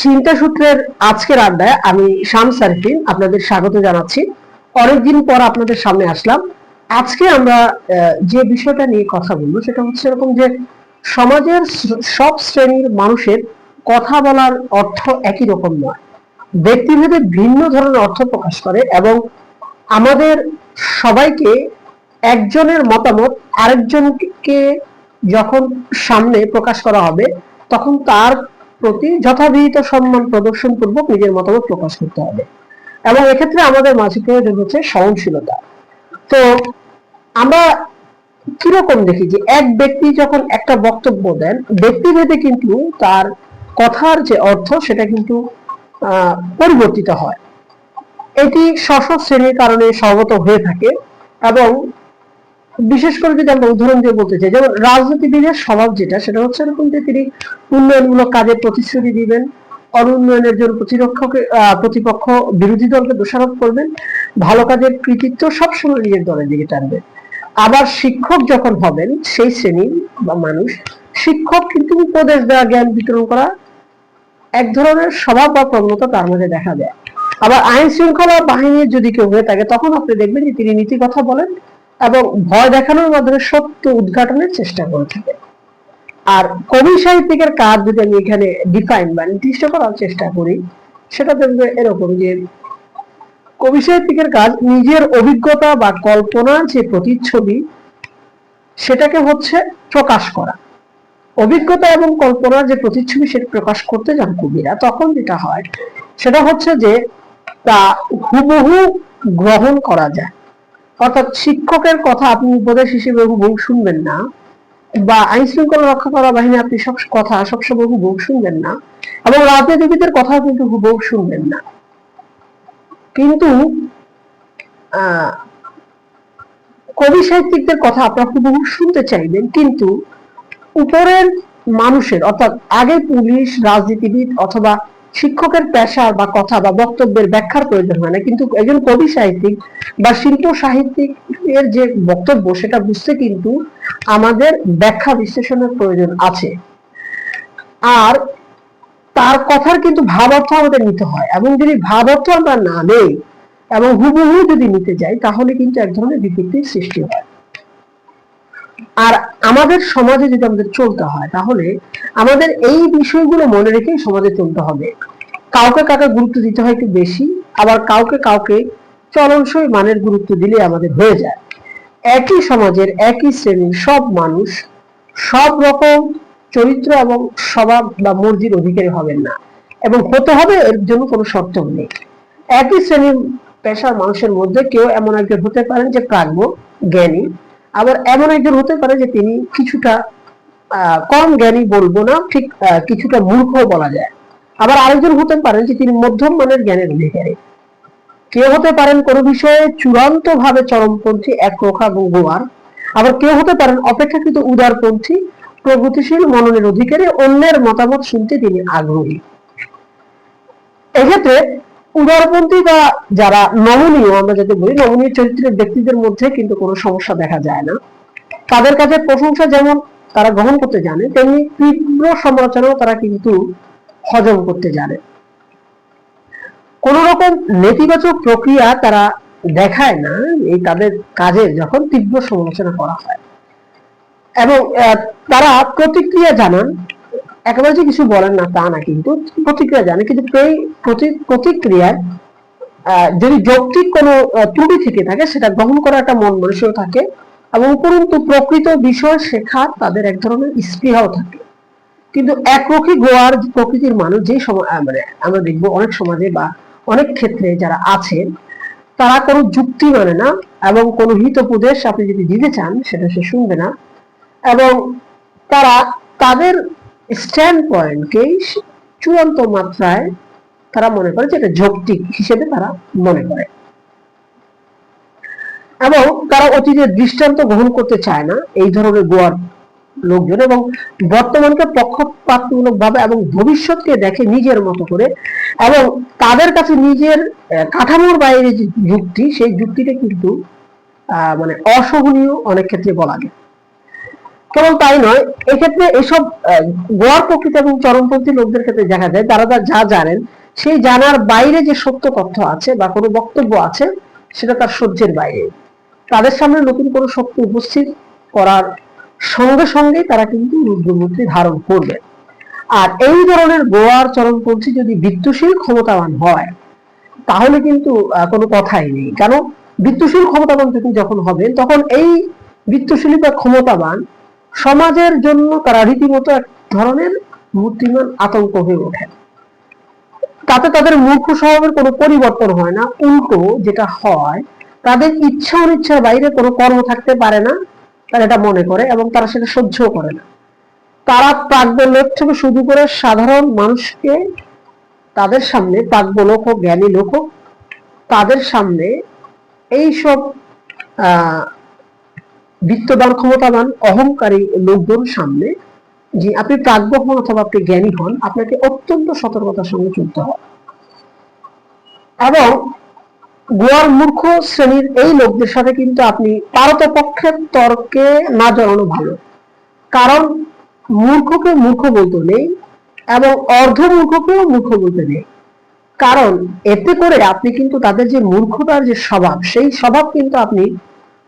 চিন্তা সূত্রের আজকের আড্ডায় আমি শামস আরিফিন আপনাদের স্বাগত জানাচ্ছি। অনেকদিন পর আপনাদের সামনে আসলাম। আজকে আমরা যে বিষয়টা নিয়ে কথা বলবো সেটা হচ্ছে এরকম যে সমাজের সব শ্রেণীর মানুষের কথা বলার অর্থ একই রকম নয়, ব্যক্তিভেদে ভিন্ন ধরনের অর্থ প্রকাশ করে এবং আমাদের সবাইকে একজনের মতামত আরেকজনকে যখন সামনে প্রকাশ করা হবে তখন তার প্রতি যথাবিহিত সম্মান প্রদর্শন পূর্বক নিজের মতামত প্রকাশ করতে হবে এবং এক্ষেত্রে আমাদের মাঝে প্রয়োজন হচ্ছে সহনশীলতা। তো আমরা কিরকম দেখি যে এক ব্যক্তি যখন একটা বক্তব্য দেন ব্যক্তিভেদে কিন্তু তার কথার যে অর্থ সেটা কিন্তু পরিবর্তিত হয়। এটি স্ব শ্রেণীর কারণে স্বভাবত হয়ে থাকে এবং বিশেষ করে যদি আমরা উদাহরণ দিয়ে বলতে চাই, যেমন রাজনীতিবিদের স্বভাব যেটা সেটা হচ্ছে এরকম যে তিনি উন্নয়নমূলক কাজের প্রতিশ্রুতি দিবেন, অনুন্নয়নের জন্য প্রতিপক্ষ বিরোধী দলকে দোষারোপ করবেন, ভালো কাজের কৃতিত্ব সবসময় নিজের দলের দিকে টানবেন। আবার শিক্ষক যখন হবেন সেই শ্রেণীর বা মানুষ, শিক্ষক কিন্তু উপদেশ দেওয়া, জ্ঞান বিতরণ করা এক ধরনের স্বভাব বা প্রবণতা তার মধ্যে দেখা যায়। আবার আইন শৃঙ্খলা বাহিনীর যদি কেউ হয়ে থাকে তখন আপনি দেখবেন যে তিনি নীতি কথা বলেন এবং ভয় দেখানোর মাধ্যমে সত্য উদ্ঘাটনের চেষ্টা করে থাকে। আর কবি সাহিত্যিকের কাজ যদি আমি এখানে ডিফাইন বা নির্দিষ্ট করার চেষ্টা করি সেটা দেখবে এরকম যে কবি সাহিত্যিকের কাজ নিজের অভিজ্ঞতা বা কল্পনার যে প্রতিচ্ছবি সেটাকে হচ্ছে প্রকাশ করা। অভিজ্ঞতা এবং কল্পনার যে প্রতিচ্ছবি সেটা প্রকাশ করতে যান কবিরা, তখন যেটা হয় সেটা হচ্ছে যে তা হুবহু গ্রহণ করা যায়। অর্থাৎ শিক্ষকের কথা আপনি উপদেশ হিসেবে হুবহু শুনবেন না, বা আইন শৃঙ্খলা রক্ষা করা বাহিনী আপনি সব কথা সবসময় হুবহু শুনবেন না, এবং রাজনীতিবিদের কথা কিন্তু হুবহু শুনবেন না। কিন্তু কবি সাহিত্যিকদের কথা আপনারা হুবহু শুনতে চাইবেন, কিন্তু উপরের মানুষের অর্থাৎ আগে পুলিশ, রাজনীতিবিদ অথবা শিক্ষকের পেশার বা কথা বা বক্তব্যের ব্যাখ্যার প্রয়োজন হয় না, কিন্তু একজন কবি সাহিত্যিক বা শিল্প সাহিত্যিকের যে বক্তব্য সেটা বুঝতে কিন্তু আমাদের ব্যাখ্যা বিশ্লেষণের প্রয়োজন আছে। আর তার কথার কিন্তু ভাব অর্থ আমাদের নিতে হয়, এবং যদি ভাব অর্থ আমরা না নেই এবং হুবহু যদি নিতে যাই তাহলে কিন্তু এক ধরনের বিপত্তির সৃষ্টি হয়। আর আমাদের সমাজে যদি আমাদের চলতে হয় তাহলে আমাদের এই বিষয়গুলো মনে রেখেই সমাজে চলতে হবে। কাউকে কাউকে গুরুত্ব দিতে হয় একটু বেশি, আবার কাউকে কাউকে চলনসই মানের গুরুত্ব দিলে আমাদের হয়ে যায়। একই সমাজের একই শ্রেণীর সব মানুষ সব রকম চরিত্র এবং স্বভাব বা মর্জির অধিকারী হবেন না, এবং হতে হবে এর জন্য কোনো শর্ত নেই। একই শ্রেণীর পেশার মানুষের মধ্যে কেউ এমন একজন হতে পারেন যে প্রাজ্ঞ জ্ঞানী, আবার এমন একজন হতে পারে যে তিনি কিছুটা কম জ্ঞানী বলবো না, ঠিক কিছুটা মূর্খ বলা যায়। আবার আরেকজন হতে পারেন যে তিনি মধ্যম মানের জ্ঞানের অধিকারী। কেউ হতে পারেন কোন বিষয়ে চূড়ান্ত ভাবে চরমপন্থী, একরোখা এবং গোয়ার। আবার কেউ হতে পারেন অপেক্ষাকৃত উদারপন্থী, প্রগতিশীল মননের অধিকারী, অন্যের মতামত শুনতে তিনি আগ্রহী। এক্ষেত্রে উদারপন্থী বা যারা নমনীয়, আমরা যাতে বলি নমনীয় চরিত্রের ব্যক্তিদের মধ্যে কিন্তু কোনো সমস্যা দেখা যায় না। তাদের কাছে প্রশংসা যেমন তারা গ্রহণ করতে জানে, তেমনি তীব্র সমালোচনাও তারা কিন্তু হজম করতে জানে। কোন রকম নেতিবাচক প্রক্রিয়া তারা দেখায় না এই তাদের কাজে যখন তীব্র সমালোচনা করা হয়, এবং তারা প্রতিক্রিয়া জানান। একেবারে যে কিছু বলেন না তা না, কিন্তু প্রতিক্রিয়া জানে, কিন্তু এই প্রতিক্রিয়ায় যদি যৌক্তিক কোনো ত্রুটি থেকে থাকে সেটা গ্রহণ করার একটা মন মানসিকতা থাকে, এবং উপরন্তু প্রকৃত বিষয় শেখার তাদের এক ধরনের স্পৃহাও থাকে। কিন্তু একরক্ষী গোয়ার প্রকৃতির মানুষ যে সময় মানে আমরা দেখবো অনেক সমাজে বা অনেক ক্ষেত্রে যারা আছেন তারা কোনো যুক্তি মানে না, এবং কোনো হিতোপদেশ আপনি যদি দিতে চান সেটা সে শুনবে না, এবং তারা তাদের স্ট্যান্ড পয়েন্টকেই চূড়ান্ত মাত্রায় তারা মনে করে যে এটা যৌক্তিক হিসেবে তারা মনে করে, এবং তারা অতীতের দৃষ্টান্ত গ্রহণ করতে চায় না এই ধরনের গোয়ার লোকজন, এবং বর্তমানকে পক্ষপাতমূলক ভাবে এবং ভবিষ্যৎকে দেখে নিজের মতো করে, এবং তাদের কাছে নিজের কাঠামোর বাইরে যে যুক্তি সেই যুক্তিটা কিন্তু মানে অসহনীয় অনেক ক্ষেত্রে বলা যায়। কেবল তাই নয়, এক্ষেত্রে এসব গোয়ার প্রকৃতি এবং চরমপন্থী লোকদের ক্ষেত্রে দেখা যায় তারা যা জানেন সেই জানার বাইরে যে সত্য তথ্য আছে বা কোনো বক্তব্য আছে সেটা তার সহ্যের বাইরে। তাদের সামনে নতুন কোনো সত্য উপস্থিত করার সঙ্গে সঙ্গে তারা কিন্তু রুদ্রমূর্তি ধারণ করবে। আর এই ধরনের গোয়ার চরমপন্থী যদি বিত্তশীল ক্ষমতাবান হয় তাহলে কিন্তু কোনো কথাই নেই। কারণ বিত্তশীল ক্ষমতাবান যখন হবে তখন এই বিত্তশীল বা ক্ষমতাবান সমাজের জন্য তারা রীতিমতো এক ধরনের মূর্তিমান আতঙ্ক হয়ে ওঠে। তাতে তাদের মূর্খ স্বভাবের কোনো পরিবর্তন হয় না, উল্টো যেটা হয় তাদের ইচ্ছা অনিচ্ছার বাইরে কোনো কর্ম থাকতে পারে না, তারা এটা মনে করে এবং তারা সেটা সহ্য করে না। তারা প্রাজ্ঞলোক থেকে শুরু করে সাধারণ মানুষকে তাদের সামনে, প্রাজ্ঞলোক হোক জ্ঞানী লোক হোক, তাদের সামনে এইসব বিত্তবান ক্ষমতাবান অহংকারী লোকজন সামনে যে আপনি প্রাজ্ঞ হন অথবা আপনি জ্ঞানী হন, আপনাকে অত্যন্ত সতর্কতার সঙ্গে চলতে হবে। এবং গোয়ার মূর্খ শ্রেণীর এই লোকদের সাথে কিন্তু আপনি পারতপক্ষে তর্কে না জড়ানো ভালো। কারণ মূর্খকে মূর্খ বলতে নেই এবং অর্ধ মূর্খকেও মূর্খ বলতে নেই। কারণ এতে করে আপনি কিন্তু তাদের যে মূর্খতার যে স্বভাব, সেই স্বভাব কিন্তু আপনি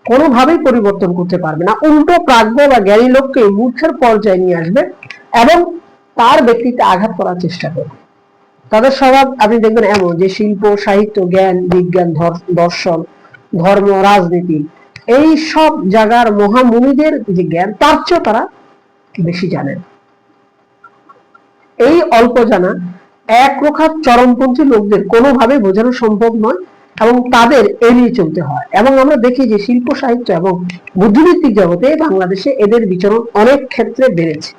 কোনোভাবেই পরিবর্তন করতে পারবে না। উল্টো প্রাজ্ঞ বা জ্ঞানী লোককে মূর্খের পর্যায়ে নিয়ে আসবে এবং তার ব্যক্তিত্বে আঘাত করার চেষ্টা করবে। তাদের স্বভাব আপনি দেখবেন এমন যে শিল্প, সাহিত্য, জ্ঞান, বিজ্ঞান, দর্শন, ধর্ম, রাজনীতি এই সব জায়গার মহামুনিদের যে জ্ঞান তার চেয়েও তারা বেশি জানেন। এই অল্প জানা এক প্রকার চরমপন্থী লোকদের কোনোভাবে বোঝানো সম্ভব নয় এবং তাদের এড়িয়ে চলতে হয়। এবং আমরা দেখি যে শিল্প, সাহিত্য এবং বুদ্ধিবৃত্তিক জগতে বাংলাদেশে এদের বিচরণ অনেক ক্ষেত্রে বেড়েছে।